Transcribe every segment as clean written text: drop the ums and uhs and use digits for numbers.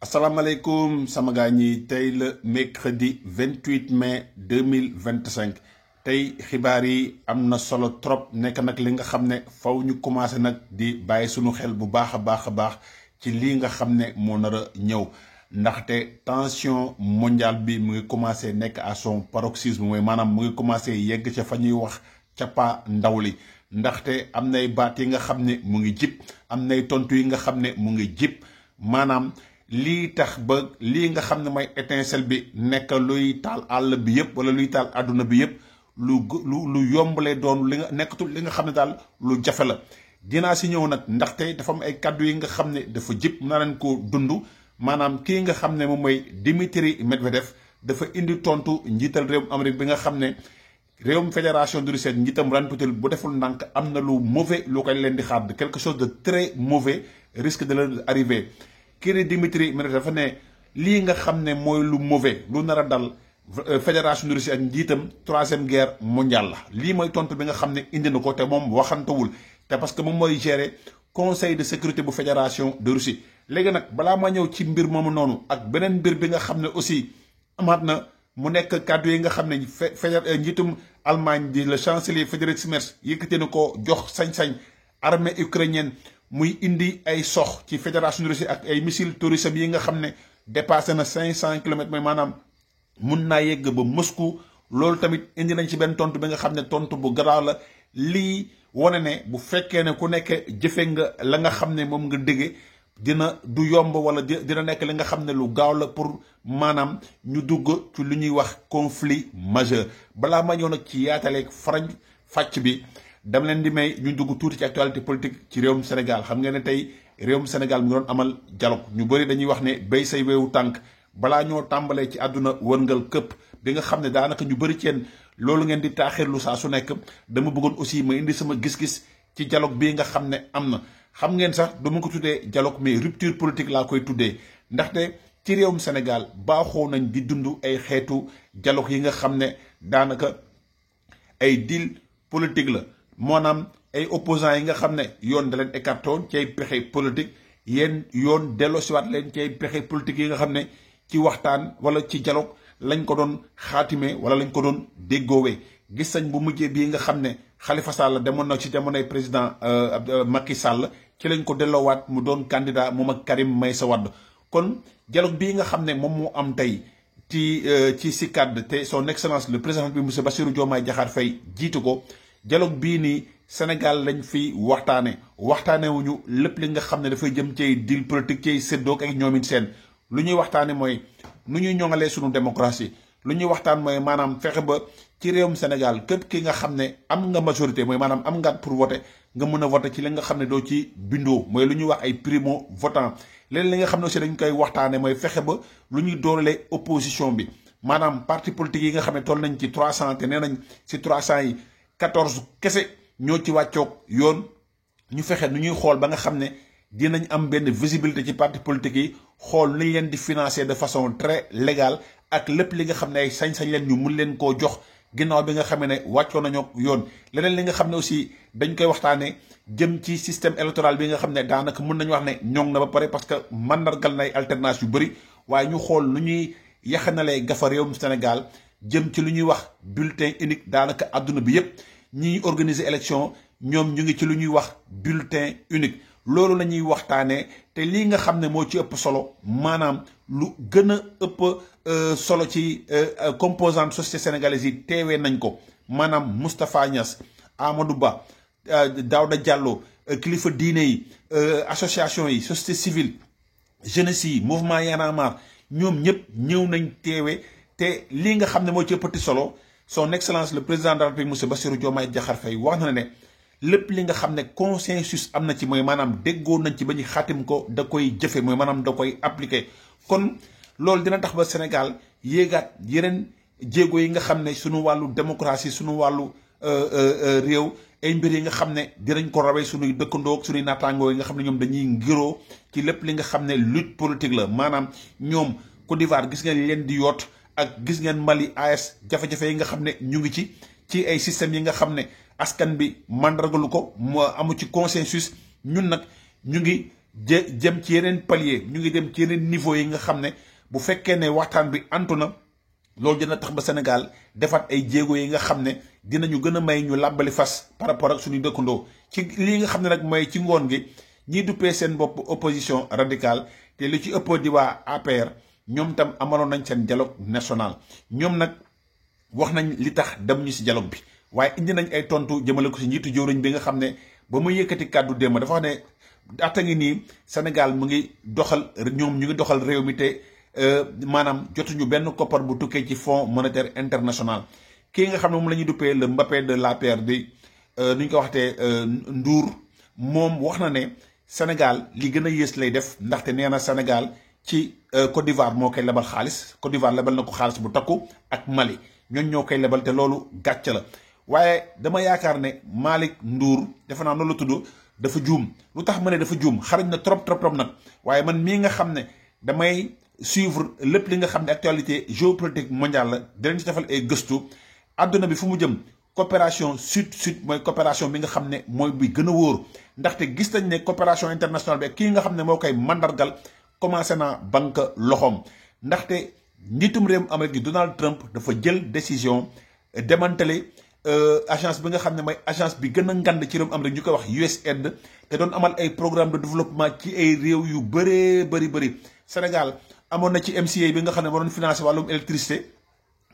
asalaamaaleykum sama gaa ñi tey le mercredi 28 mai 2025 tey xibaar yi am na solo trop nekk nag li nga xam ne faw ñu commencé nag di bàyyi sunu xel bu baax a baax ci lii nga xam ne moo nar a ñëw ndaxte tension mondiale bi mu ngi commencé nekk à son paroxysme mooy maanaam mu ngi commencé yegg ca fa ñuy wax cappa ndaw li ndaxte am nay baat yi nga xam ne mu ngi jib am nay tontu yi nga xam ne mu ngi jib maanaam lii tax ba lii nga xam ne mooy étincelle bi nekk luy taal àll bi yëpp wala luy taal àdduna bi yëpp lu yombalee doon li nga nekkatul li nga xam ne daal lu jafe la dinaa si ñëw nag ndaxte dafa am ay kàddu yi nga xam ne dafa jib na leen ko dund maanaam kii nga xam ne moom mooy Dimitri Medvedev dafa indi tontu njiital réewum Amérique bi nga xam ne réewum fédération de Russie njiitam Vladimir Poutine bu deful ndànk am na lu mauvais lu koy leen di xaar quelque chose de très mauvais risque de leur arriver. kii di Dimitri Medvedev dafa ne lii nga xam ne mooy lu mauvais lu nar a dal fédération de Russie ak njiitam troisième guerre mondiale la lii mooy tontu bi nga xam ne indi na ko te moom waxantawul te parce que moom mooy gérer conseil de sécurité bu fédération de Russie. léegi nag balaa ma ñëw ci mbir moomu noonu ak beneen mbir bi nga xam ne aussi amaat na mu nekk kàddu yi nga xam ne njiitum Allemagne di le chancelier Friedrich Merz yëkkati na ko jox sañ-sañ armée ukrainienne muy indi ay sox ci fédération de Russie ak ay missile tourisme yi nga xam ne dépassé na 500 kilomètres mooy maanaam mun naa yegg ba Moscou loolu tamit indi nañ ci benn tontu bi nga xam ne tontu bu garaaw la lii wane ne bu fekkee ne ku nekk jëfe nga la nga xam ne moom nga déggee dina du yomb wala dina nekk li nga xam ne lu gaaw la pour maanaam ñu dugg ci lu ñuy wax conflit majeur balaa ma ñëw nag ci yaataleeg farañ fàcc bi dama leen di may ñu dugg tuuti ci actualité politique ci réewum Sénégal xam ngeen ne tey réewum Sénégal mu ngi doon amal dialogue ñu bëri dañuy wax ne béy say weewu tànk balaa ñoo tàmbalee ci àdduna wërngal këpp bi nga xam ne daanaka ñu bëri ci yéen loolu ngeen di taaxirlu saa su nekk dama bëggoon aussi ma indi sama gis-gis ci dialogue bii nga xam ne am na. xam ngeen sax du ma ko tuddee dialogue mais rupture politique laa koy tuddee ndaxte ci réewum Sénégal baaxoo nañ di dund ay xeetu dialogue yi nga xam ne daanaka ay deal politique la. maanaam ay opposants yi nga xam ne yoon da leen écarté woon ci ay pexe politique yéen yoon delloosiwaat leen ci ay pexe politique yi nga xam ne ci waxtaan wala ci dialogue lañ ko doon xaatime wala lañ ko doon déggoowee gis nañ bu mujjee bii nga xam ne Khalifa Sall demoon na ci jamonoy président Macky Sall ci lañ ko delloowaat mu doon candidat moom ak Karim Meïssa Wade kon dialogue bii nga xam ne moom moo am tey ci CICAD te son excellence le président bi monsieur Bassirou Diomaye Diakhar Faye jiitu ko. dialogue bii nii Sénégal lañ fi waxtaane wuñu lépp li nga xam ne dafay jëm ci deal politique ci séddoog ak ñoom it seen lu ñuy waxtaane mooy nu ñuy ñoŋalee suñu démocratie lu ñuy waxtaan mooy maanaam fexe ba ci réewum Sénégal képp ki nga xam ne am nga majorité mooy maanaam am nga pour voter nga mën a voter ci li nga xam ne doo ci bindoo mooy lu ñuy wax ay primo votant leneen li nga xam ne aussi dañ koy waxtaane mooy fexe ba lu ñuy dooralee opposition bi maanaam parti politique yi nga xam ne toll nañ ci 300 te nee nañ ci 300 yi 14 kese ñoo ci wàccoog yoon ñu fexe nu ñuy xool ba nga xam ne dinañ am benn visibilité ci parti politique yi xool nañ leen di financer de façon très légale ak lépp li nga xam ne ay sañ-sañ leen ñu mun leen koo jox ginnaaw bi nga xam ne wàccoo nañoo yoon. leneen li nga xam ne aussi dañ koy waxtaanee jëm ci système électoral bi nga xam ne daanaka mën nañu wax ne ñoŋ na ba pare parce que mandargal na ay alternance yu bëri waaye ñu xool nu ñuy yaxanalee gafa réewum Sénégal. jëm ci lu ñuy wax bulletin unique daanaka àdduna bi yépp ñiy organiser élection ñoom ñu ngi ci lu ñuy wax bulletin unique loolu la ñuy waxtaanee te lii nga xam ne moo ci ëpp solo maanaam lu gën a ëpp solo ci composante société sénégalaise yi teewee nañ ko maanaam Moustapha Niass Amadou Ba Daouda Diallo kilifa diine yi association yi société civile jeunesse yi mouvement Y en a marre ñoom ñëpp ñëw nañ teewee. te lii nga xam ne moo ci ëppati solo son excellence le président de la République monsieur Bassirou Diomaye Diakhar Faye wax na ne lépp li nga xam ne consensus am na ci mooy maanaam déggoo nañ ci ba ñu xaatim ko da koy jëfe mooy maanaam da koy appliqué kon loolu dina tax ba Sénégal yéegaat yeneen jéego yi nga xam ne suñu wàllu démocratie suñu wàllu réew ay mbir yi nga xam ne dinañ ko rawee suñuy dëkkandoo suñuy naataangoo yi nga xam ne ñoom dañuy ngiroo ci lépp li nga xam ne lutte politique la maanaam ñoom Côte d'Ivoire gis ngeen leen di yoot ak gis ngeen Mali AS jafe-jafe yi nga xam ne ñu ngi ci ay systèmes yi nga xam ne askan bi mandargalu ko mu amu ci consensus ñun nag ñu ngi jëm ci yeneen palier ñu ngi dem ci yeneen niveau yi nga xam ne bu fekkee ne waxtaan bi antu na loolu dina tax ba Sénégal defaat ay jéego yi nga xam ne dinañu gën a may ñu làbbali fas par rapport ak suñu dëkkandoo ci lii nga xam ne nag mooy ci ngoon gi ñiy duppee seen bopp opposition radicale te li ci ëpp di waa APR ñoom tam amaloon nañ seen dialogue national ñoom nag wax nañ li tax dem ñu si dialogue bi waaye indi nañ ay tontu jëmale ko si njiitu jëwriñ bi nga xam ne ba mu yëkkati kàddu démb dafa wax ne ata ngi nii Sénégal mu ngi doxal ñoom ñu ngi doxal réew mi te maanaam jotuñu benn koppar bu tukkee ci fonds monétaire international kii nga xam ne moom la ñuy duppee le Mbappé de l'APR di nu ñu ko waxtee Ndour moom wax na ne Sénégal li gën a yées lay def ndaxte nee na Sénégal ci Côte d'Ivoire moo koy lebal xaalis Côte d'Ivoire lebal na ko xaalis bu takku ak Mali ñooñ ñoo koy lebal te loolu gàcce la waaye dama yaakaar ne Malick Ndour defe naa noonu la tudd dafa juum lu tax ma ne dafa juum xarañ na trop nag waaye man mii nga xam ne damay suivre lépp li nga xam ne actualité géopolitique mondiale la dinañ ci defal ay gëstu àdduna bi fu mu jëm coopération sud mooy coopération bi nga xam ne mooy bi gën a wóor ndaxte gis nañ ne coopération internationale bi kii nga xam ne moo koy mandargal commencé naa banque loxoom ndaxte njiitum réewum Amérique gi Donald Trump dafa jël décision démanteler agence bi nga xam ne mooy agence bi gën a ngand ci réewum Amérique ñu koy wax USAID te doon amal ay programme de développement ci ay réew yu bëri Sénégal amoon na ci MCA bi nga xam ne moo doon financé wàllum électricité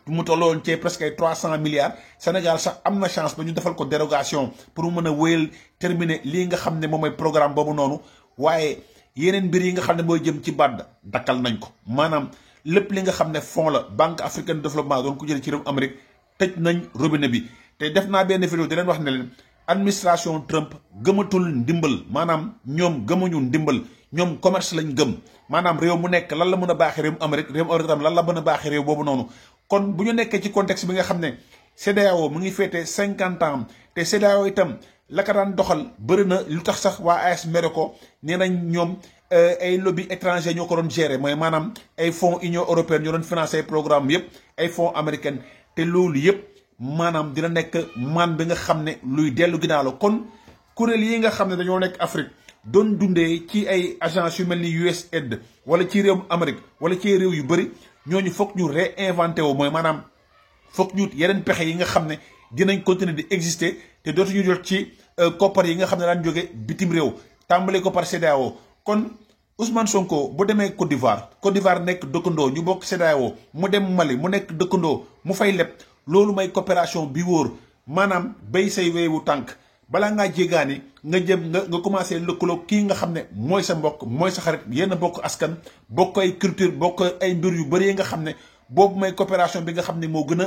mu tolloon ci presque ay 300 milliards Sénégal sax am na chance ba ñu defal ko dérogation pour mu mën a wéyal terminer lii nga xam ne moom mooy programme boobu noonu waaye yeneen mbir yi nga xam ne mooy jëm ci BAD dakkal nañ ko maanaam lépp li nga xam ne fonds la Banque africaine de développement doon ko jëlee ci réewum Amérique tëj nañ robinet bi te def naa benn vidéo di leen wax ne leen administration Trump gëmatul ndimbal maanaam ñoom gëmuñu ndimbal ñoom commerce lañ gëm maanaam réew mu nekk lan la mën a baaxee réewum Amérique tam lan la mën a baaxee réew boobu noonu kon bu ñu nekkee ci contexte bi nga xam ne CEDEAO mu ngi féete 50 ans te CEDEAO itam la ko daan doxal bëri na lu tax sax waa AS mere ko nee nañ ñoom ay lobby étranger ñoo ko doon gérer mooy maanaam ay fonds Union européenne ñoo doon financé ay programme yëpp ay fonds américaine te loolu yëpp maanaam dina nekk man bi nga xam ne luy dellu ginnaaw la kon kuréel yi nga xam ne dañoo nekk Afrique doon dundee ci ay agence yu mel ni USAID wala ci réewum Amérique wala ci réew yu bëri ñooñu foog ñu réinventé wu mooy maanaam foog ñu yeneen pexe yi nga xam ne dinañ continuer di exister te dootuñu jot ci koppar yi nga xam ne daan jóge bitim réew tàmbale ko par CEDEAO kon Ousmane Sonko bu demee Côte d'Ivoire nekk dëkkandoo ñu bokk CEDEAO mu dem Mali mu nekk dëkkandoo mu fay leb loolu may coopération bi wóor maanaam béy say weewu tànk balaa ngaa jéegaani nga jëm nga commencé lëkkaloo kii nga xam ne mooy sa mbokk mooy sa xarit yenn bokk askan bokk ay culture bokk ay mbir yu bëri yi nga xam ne boobu may coopération bi nga xam ne moo gën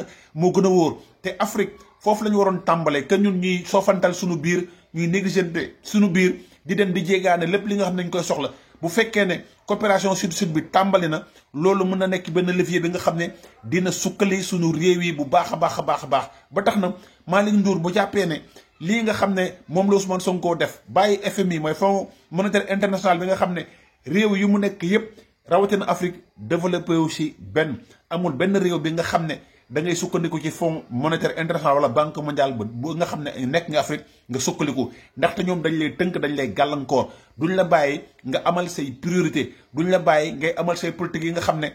a wóor te Afrique foofu la ñu waroon tàmbale que ñun ñuy soofantal suñu biir ñuy négligenter suñu biir di dem di jéegaane lépp li nga xam ne dañ koy soxla bu fekkee ne coopération sud bi tàmbali na loolu mën na nekk benn levier bi nga xam ne dina sukkali suñu réew yi bu baax a baax ba tax na Malick Ndour bu jàppee ne lii nga xam ne moom la Ousmane Sonko def bàyyi FMI mooy Fonds monétaire international bi nga xam ne réew yi mu nekk yépp rawatina Afrique développé aussi amul benn réew bi nga xam ne da ngay sukkandiku ci Fonds monétaire international wala banque mondiale bu nga xam ne nekk nga Afrique nga sukkandiku ndaxte ñoom dañ lay tënk dañ lay gàllankoor duñ la bàyyi nga amal say priorité duñ la bàyyi ngay amal say politique yi nga xam ne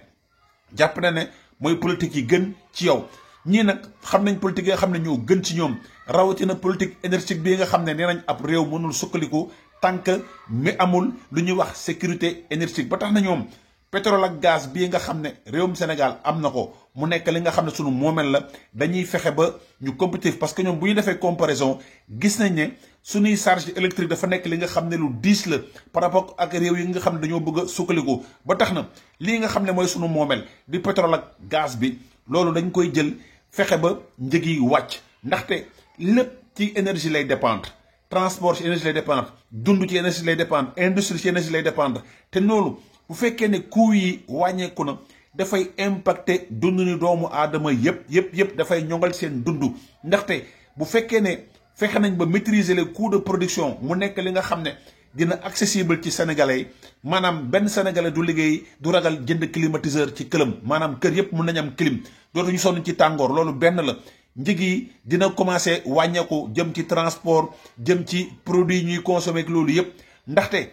jàpp na ne mooy politique yi gën ci yow ñii nag xam nañ politique yi nga xam ne ñoo gën ci ñoom rawatina politique énergétique bi nga xam ne nee nañ ab réew mënul sukkandiku tant que mi amul lu ñuy wax sécurité énergétique ba tax na ñoom pétrole ak gaz bii nga xam ne réewum Sénégal am na ko mu nekk li nga xam ne sunu moomeel la dañuy fexe ba ñu compétitif parce que ñoom bu ñu defee comparaison gis nañ ne suñuy charge électrique dafa nekk li nga xam ne lu diis la par rapport ak réew yi nga xam ne dañoo bëgg a sukkandiku ba tax na lii nga xam ne mooy sunu moomeel di pétrole ak gaz bi loolu dañ koy jël fexe ba njëg yi wàcc ndaxte lépp ci énergie lay dépendre transport ci énergie lay dépendre dund ci énergie lay dépendre industrie ci énergie lay dépendre te loolu bu fekkee ne coût yi wàññeeku na dafay impacter dund ni doomu aadama yëpp dafay ñongal seen dund ndaxte bu fekkee ne fexe nañ ba maîtriser les coûts de production mu nekk li nga xam ne dina accessible ci sénégalais yi maanaam benn sénégalais du liggéey du ragal jënd climatiseur ci këlam maanaam kër yëpp mun nañ am clim dootuñu sonn ci tàngoor loolu benn la njëg yi dina commencé wàññeeku jëm ci transport jëm ci produit ñuy consommer ak loolu yëpp ndaxte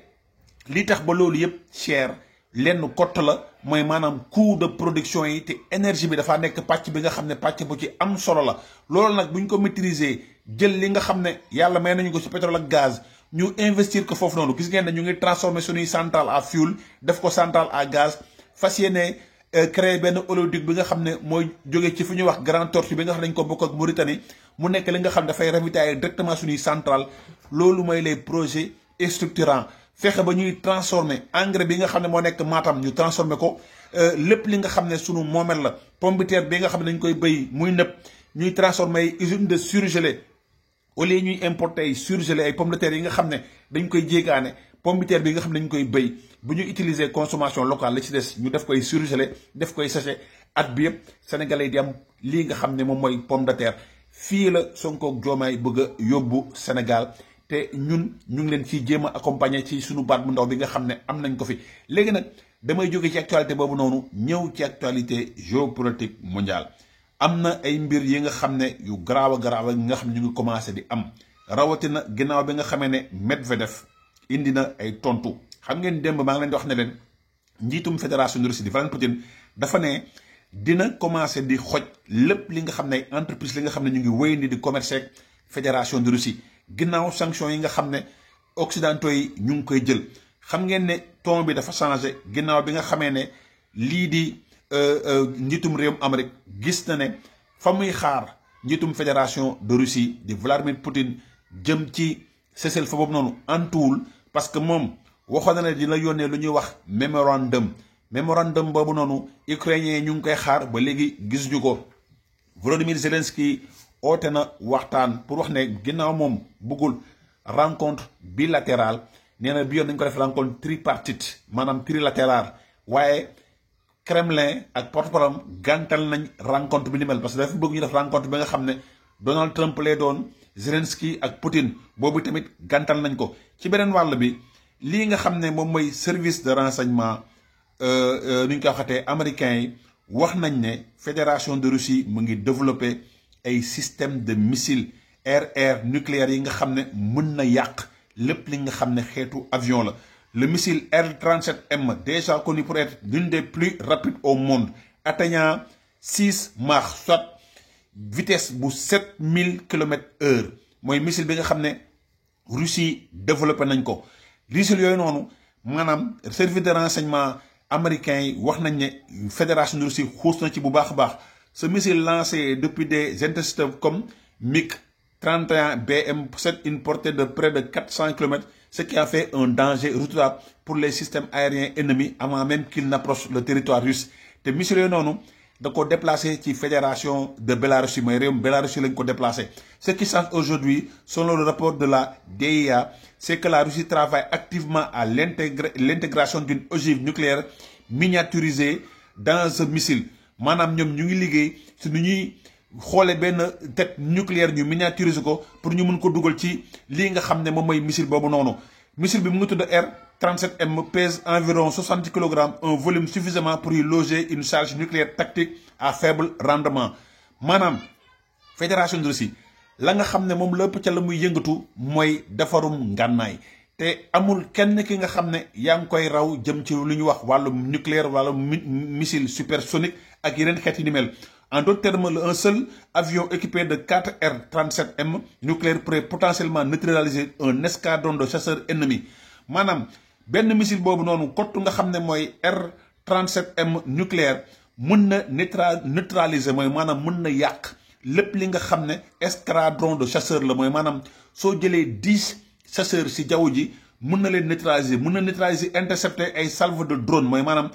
li tax ba loolu yëpp cher lenn kott la mooy maanaam coût de production yi te énergie bi dafa nekk pàcc bi nga xam ne pàcc bu ci am solo la loolu nag bu ñu ko maîtriser jël li nga xam ne yàlla may nañu ko ci pétrole ak gaz ñu investir ko foofu noonu gis ngeen ne ñu ngi transformer suñuy centrale à fuel def ko centrale à gaz fas yéene créer benn oléoduc bi nga xam ne mooy jóge ci fu ñuy wax Grand Tortue bi nga xam ne dañ ko bokk ak Mauritanie mu nekk li nga xam ne dafay ravitailler directement suñuy centrale loolu mooy les projets structurants fexe ba ñuy transformer engrais bi nga xam ne moo nekk Matam ñu transformer ko lépp li nga xam ne sunu moomel la pomme de terre bi nga xam ne dañ koy béy muy nëpp ñuy transformer ay usine de surgelé au lieu ñuy importer ay surgelé ay pomme de terre yi nga xam ne dañ koy jéegaane pomme de terre bi nga xam ne dañ koy béy bu ñu utiliser consommation locale la ci des ñu def koy surgelé def koy sachet at bi yëpp sénégalais yi di am lii nga xam ne moom mooy pomme de terre fii la Sonko ak Diomaye bëgg a yóbbu Sénégal te ñun ñu ngi leen ciy jéem a accompagner ci suñu baat bu ndaw bi nga xam ne am nañ ko fi léegi nag damay jóge ci actualité boobu noonu ñëw ci actualité géopolitique mondiale am na ay mbir yi nga xam ne yu garaaw a garaaw yi nga xam ne ñu ngi commencé di am rawatina ginnaaw bi nga xamee ne Medvedev indi na ay tontu xam ngeen démb maa ngi leen di wax ne leen njiitum fédération de Russie di Vladimir Poutine dafa ne dina commencé di xoj lépp li nga xam ne ay entreprise li nga xam ne ñu ngi wéyandi di commercer ak fédération de Russie ginnaaw sanction yi nga xam ne occidentaux yi ñu ngi koy jël xam ngeen ne ton bi dafa changé ginnaaw bi nga xamee ne lii di njiitum réewum Amérique gis na ne fa muy xaar njiitum fédération de Russie di Vladimir Poutine jëm ci cessez-le-feu boobu noonu antuwul parce que moom waxoon na ne dina yónnee lu ñuy wax mémorandum boobu noonu ukrainien ñu ngi koy xaar ba léegi gisuñu ko Volodymyr Zelensky oote na waxtaan pour wax ne ginnaaw moom bëggul rencontre bilatérale nee na bi yoon nañu ko def rencontre tripartite maanaam trilatérale waaye Kremlin ak porte-parole gàntal nañ rencontre bi ni mel parce que dafa bëgg ñu def rencontre bi nga xam ne Donald Trump lay doon Zelensky ak Poutine boobu tamit gàntal nañ ko ci beneen wàll bi lii nga xam ne moom mooy service de renseignement nu ñu ko waxatee américains yi wax nañ ne fédération de Russie mu ngi développer ay système de missile air nucléaire yi nga xam ne mën na yàq lépp li nga xam ne xeetu avion la le missile R-37M déjà connu pour être l'une des plus rapides au monde atteignant 6 Mach soit vitesse bu 7000 km/h mooy missile bi nga xam ne Russie développé nañ ko missile yooyu noonu maanaam service de renseignement américain yi wax nañ ne fédération de Russie xuus na ci bu baax a baax ce missile lancé depuis des intersystèmes comme MiG-31 possède une portée de près de 400 km, ce qui a fait un danger redoutable pour les systèmes aériens ennemis avant même qu'ils n'approchent le territoire russe te missile yooyu noonu da ko déplacé ci fédération de Bélarussie mooy réewum Bélarussie lañ ko déplacé ce qui change aujourd'hui selon le rapport de la DIA c'est que la Russie travaille activement à l'intégration d'une ogive nucléaire miniaturisée dans ce missile maanaam ñoom ñu ngi liggéey si nu ñuy xoole benn tête nucléaire ñu miniaturiser ko pour ñu mën ko dugal ci lii nga xam ne moom mooy missile boobu noonu missile bi mu ngi tudd R-37M pèse environ 60 kg un volume suffisamment pour y loger une charge nucléaire tactique à faible rendement maanaam fédération de Russie la nga xam ne moom lépp ca la muy yëngatu mooy defarum ngànnaay te amul kenn ki nga xam ne yaa ngi koy raw jëm ci lu ñu wax wàllu nucléaire wala missile supersonique ak yeneen xeet yi ni mel en d'autres termes un seul avion équipé de 4 R-37M nucléaires pourrait potentiellement neutraliser un escadron de chasseurs ennemis maanaam benn missile boobu noonu kottu nga xam ne mooy R-37M nucléaire mën na neutraliser mooy maanaam mën na yàq lépp li nga xam ne escadron de chasseurs la mooy maanaam soo jëlee 10 chasseurs ci jaww ji mën na leen neutraliser mën na neutraliser intercepter ay salve de drone mooy maanaam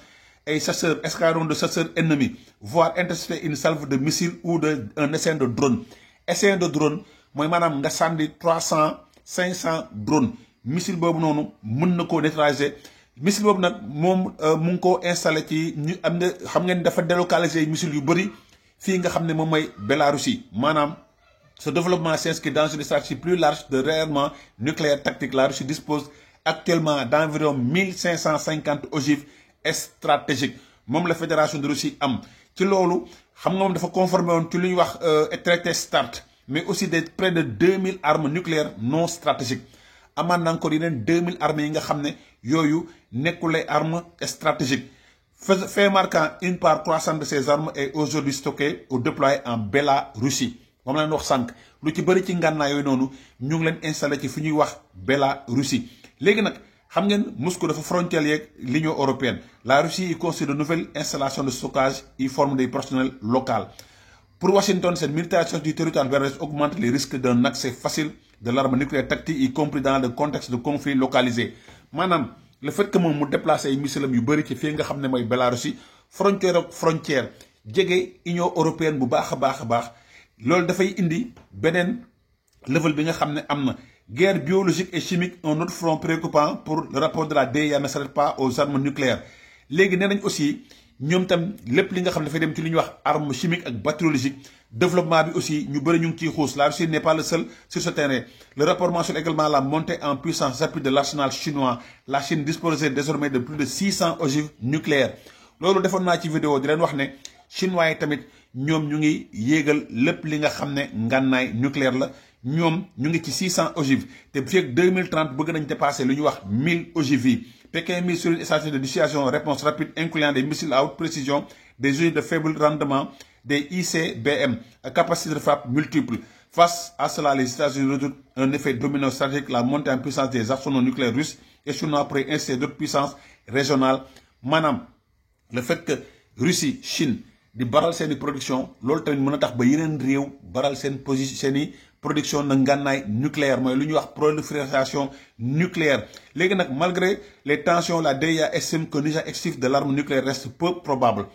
ay chasseurs escadron de chasseurs ennemis voire intercepter une salve de missiles ou de un essaim de drone mooy maanaam nga sànni 300 500 drone missile boobu noonu mën na koo neutraliser missile boobu nag moom mu ngi koo installé ci ñu am na xam ngeen dafa délocaliser missile yu bëri fii nga xam ne moom mooy Bélarussie maanaam ce développement s'inscrit dans une stratégie plus large de réarmement nucléaire tactique. La Russie dispose actuellement d'environ 1550 ogives stratégiques moom la fédération de Russie am ci loolu xam nga moom dafa conformé woon ci lu ñuy wax traité START mais aussi des près de 2000 armes nucléaires non stratégiques amaan na encore yeneen 2000 armes yi nga xam ne yooyu nekkul ay armes stratégiques. Fait marquant, une part croissante de ces armes est aujourd'hui stockée ou déployée en Bélarussie. moom la leen wax sànq lu ci bëri ci ngànnaay yooyu noonu ñu ngi leen installé ci fi ñuy wax Bélarussie. léegi nag xam ngeen Moscou dafa frontière yeeg l'Union européenne. La Russie y construit de nouvelles installations de stockage y forme des personnels locaux. Pour Washington, cette militarisation du territoire bélarusse augmente les risques d'un accès facile de l'arme nucléaire tactique, y compris dans le contexte de conflits localisés. Maanaam le fait que moom mu déplacé ay missilam yu bëri ci fii nga xam ne mooy Bélarussie frontière ak frontière jege Union européenne bu baax a baax loolu dafay indi beneen level bi nga xam ne am na. Guerre biologique et chimique, un autre front préoccupant pour le rapport de la DEA ne s'arrête pas aux armes nucléaires. léegi nee nañ aussi ñoom tam lépp li nga xam ne dafay dem ci li ñuy wax arme chimique ak bactériologique développement bi aussi ñu bëri ñu ngi ciy xuus. La Russie n'est pas le seul sur ce terrain. Le rapport mentionne également la montée en puissance rapide de l'arsenal chinois. La Chine disposait désormais de plus de 600 ogives nucléaires. loolu defoon naa ci vidéo di leen wax ne chinois yi tamit ñoom ñu ngi yéegal lépp li nga xam ne ngànnaay nucléaire la. ñoom ñu ngi ci 600 ogives te fii ak 2030 bëgg nañ dépasser lu ñuy wax 1000 ogives yi. Pékin mise sur une stratégie de dissuasion réponse rapide incluant des missiles à haute précision, des ogives de faible rendement, des ICBM à capacité de frappe multiple. Face à cela, les États-Unis redoutent un effet domino stratégique, la montée en puissance des arsenaux nucléaires russes et chinois pourrait inciter d'autres puissances régionales. Maanaam le fait que Russie, Chine di baral seeni production loolu tamit mën a tax ba yeneen réew baral seen position seeni production na ngànnaay nucléaire mooy lu ñuy wax prolifération nucléaire. léegi nag malgré les tensions, la DEA estime que l'usage excessif de l'arme nucléaire reste peu probable.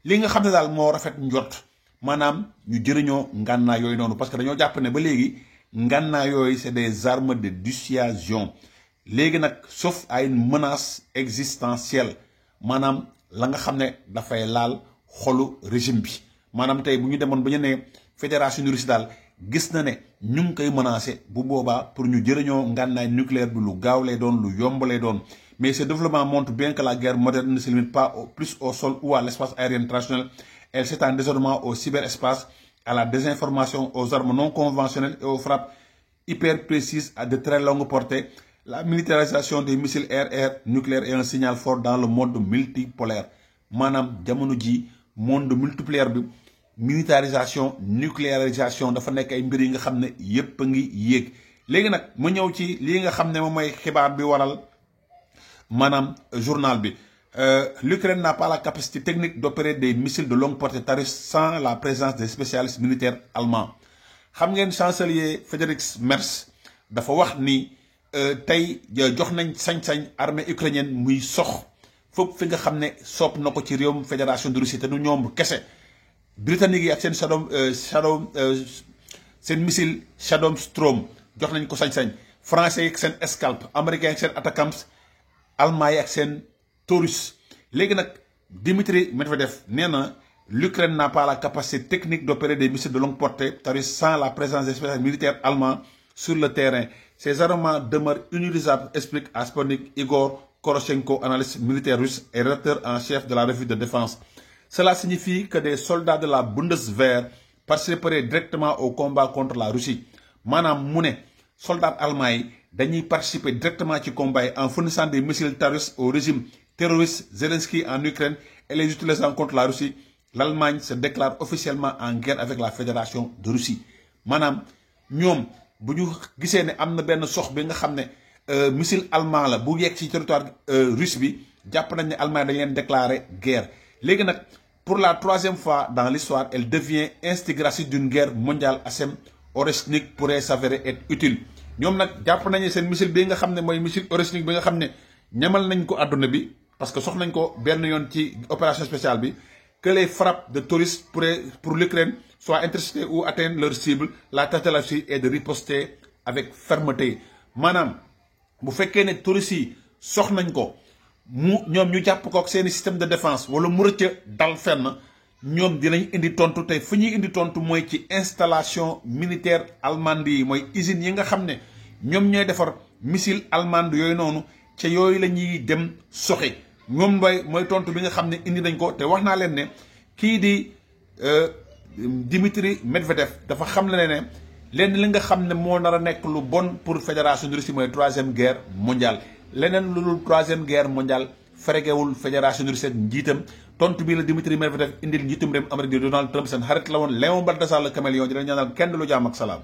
li nga xam ne daal moo rafet njort maanaam ñu jëriñoo ngànnaay yooyu noonu parce que dañoo jàpp ne ba léegi ngànnaay yooyu c'est des armes de dissuasion. léegi nag sauf à une menace existentielle maanaam la nga xam ne dafay laal xolu régime bi. maanaam tey bu ñu demoon ba ñu ne fédération russe daal gis na ne ñu ngi koy menacé bu boobaa pour ñu jëriñoo ngànnaay nucléaire bi lu gaaw lay doon lu yomb lay doon. mais ce développement montre bien que la guerre moderne ne se limite pas plus au sol ou à l'espace aérien traditionnel. Elle s'étend désormais au cyberespace, à la désinformation, aux armes non conventionnelles et aux frappes hyper précises à de très longue portée. La militarisation des missiles air-air nucléaires est un signal fort dans le monde multipolaire. maanaam jamono ji monde multipolaire bi militarisation nucléarisation dafa nekk ay mbir yi nga xam ne yépp a ngi yéeg. léegi nag mu ñëw ci lii nga xam ne moom mooy xibaar bi waral maanaam journal bi. L'Ukraine n'a pas la capacité technique d'opérer des missiles de longue portée terrestre sans la présence des spécialistes militaires allemands. xam ngeen chancelier Friedrich Merz dafa wax ni tey jox nañ sañ-sañ armée ukrainienne muy sox foofu fi nga xam ne soob na ko ci réewum fédération de Russie te du ñoom kese. britannique yi ak seen seen missile Shadow Storm jox nañ ko sañ-sañ. français yi ak seen Scalp, américains ak seen Atacams, allemand yi ak seen Taurus. léegi nag Dmitri Medvedev nee na l'Ukraine n'a pas la capacité technique d'opérer des missiles de longue portée terrestre sans la présence des spécialistes militaires allemands sur le terrain. Ces armements demeurent inutilisables, explique à Sputnik Igor Koroshenko, analyste militaire russe et rédacteur en chef de la revue de défense. Cela signifie que des soldats de la Bundeswehr participeraient directement au combat contre la Russie. maanaam mu ne soldats allemands yi dañuy participer directement ci combat yi en fournissant des missiles terrestres au régime terroriste Zelensky en Ukraine et les utilisant contre la Russie. L'Allemagne se déclare officiellement en guerre avec la Fédération de Russie. maanaam ñoom bu ñu gisee ne am na benn sox bi nga xam ne missile allemand la bu yegg ci territoire russe bi jàpp nañ ne Allemagne dañ leen déclarer guerre. léegi nag pour la troisième fois dans l'histoire elle devient instigatrice d'une guerre mondiale. ASEM Oreshnik pourrait s'avérer être utile. ñoom nag jàpp nañu seen missile bi nga xam ne mooy missile Oreshnik bi nga xam ne ñamal nañ ko àdduna bi parce que sox nañ ko benn yoon ci opération spéciale bi. Que les frappes de touristes pour l'Ukraine soient interceptées ou atteignent leur cible, la tâche de la Russie est de riposter avec fermeté. maanaam bu fekkee ne touristes yi sox nañ ko mu ñoom ñu jàpp ko ak seeni système de défense wala mu rëcc dal fenn ñoom dinañ indi tontu tey fu ñuy indi tontu mooy ci installation militaire allemande yi mooy usines yi nga xam ne ñoom ñooy defar missile allemande yooyu noonu ca yooyu la ñuy dem soxi. ñoom mooy tontu bi nga xam ne indi nañ ko te wax naa leen ne kii di Dmitri Medvedev dafa xam le ne lenn li nga xam ne moo nar a nekk lu bon pour fédération de Russie mooy troisième guerre mondiale. leneen lu dul troisième guerre mondiale feregewul fédération russe njiitam tontu bii la Dimitri Medvedev indil njiitum réew Amérique di Donald Trump seen xarit la woon Léon Baltasar le caméléon di leen ñaanal kenn lu jàmm ak salaam.